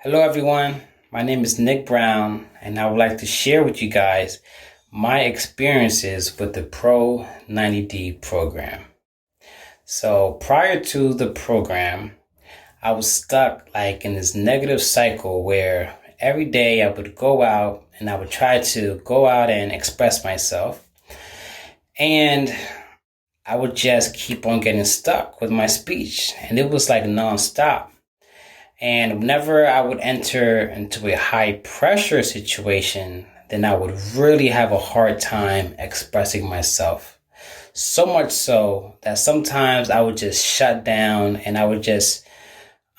Hello, everyone. My name is Nick Brown, and I would like to share with you guys my experiences with the Pro 90D program. So prior to the program, I was stuck in this negative cycle where every day I would go out and I would try to go out and express myself. And I would just keep on getting stuck with my speech. And it was like nonstop. And whenever I would enter into a high pressure situation, then I would really have a hard time expressing myself. So much so that sometimes I would just shut down and I would just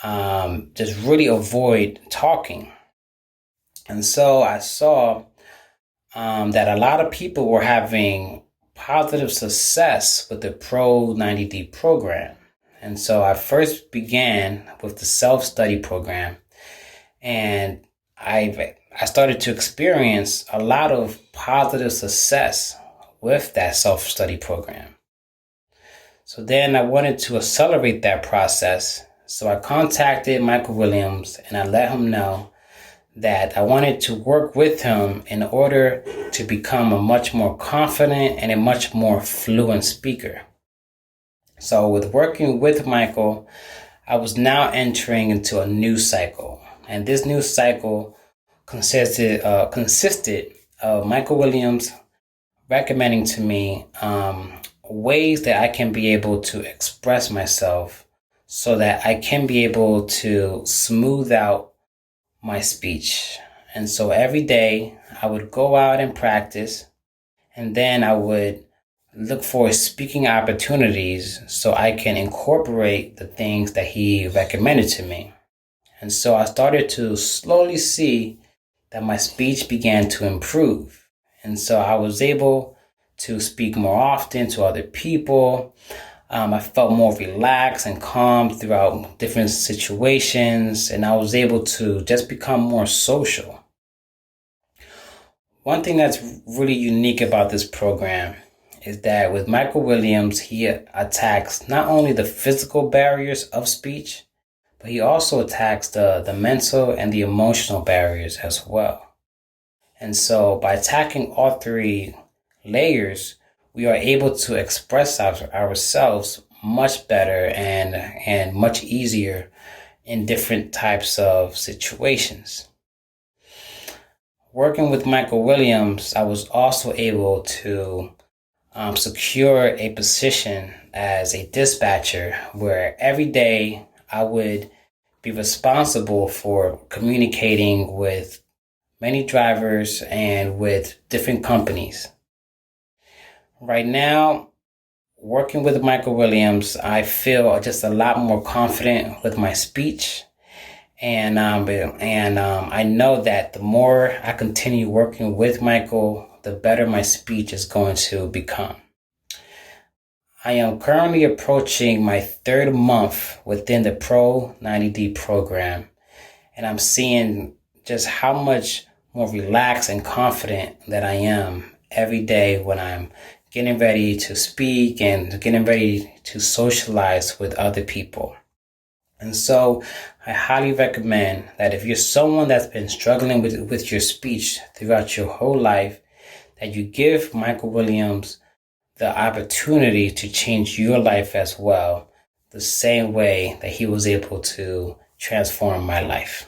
really avoid talking. And so I saw that a lot of people were having positive success with the Pro 90D program. And so I first began with the self-study program, and I started to experience a lot of positive success with that self-study program. So then I wanted to accelerate that process. So I contacted Michael Williams and I let him know that I wanted to work with him in order to become a much more confident and a much more fluent speaker. So with working with Michael, I was now entering into a new cycle. And this new cycle consisted of Michael Williams recommending to me ways that I can be able to express myself so that I can be able to smooth out my speech. And so every day I would go out and practice, and then I would look for speaking opportunities so I can incorporate the things that he recommended to me. And so I started to slowly see that my speech began to improve. And so I was able to speak more often to other people. I felt more relaxed and calm throughout different situations, and I was able to just become more social. One thing that's really unique about this program is that with Michael Williams, he attacks not only the physical barriers of speech, but he also attacks the mental and the emotional barriers as well. And so by attacking all three layers, we are able to express ourselves much better and much easier in different types of situations. Working with Michael Williams, I was also able to secure a position as a dispatcher where every day I would be responsible for communicating with many drivers and with different companies. Right now, working with Michael Williams, I feel just a lot more confident with my speech. And I know that the more I continue working with Michael, the better my speech is going to become. I am currently approaching my third month within the Pro 90D program, and I'm seeing just how much more relaxed and confident that I am every day when I'm getting ready to speak and getting ready to socialize with other people. And so I highly recommend that if you're someone that's been struggling with your speech throughout your whole life, that you give Michael Williams the opportunity to change your life as well, the same way that he was able to transform my life.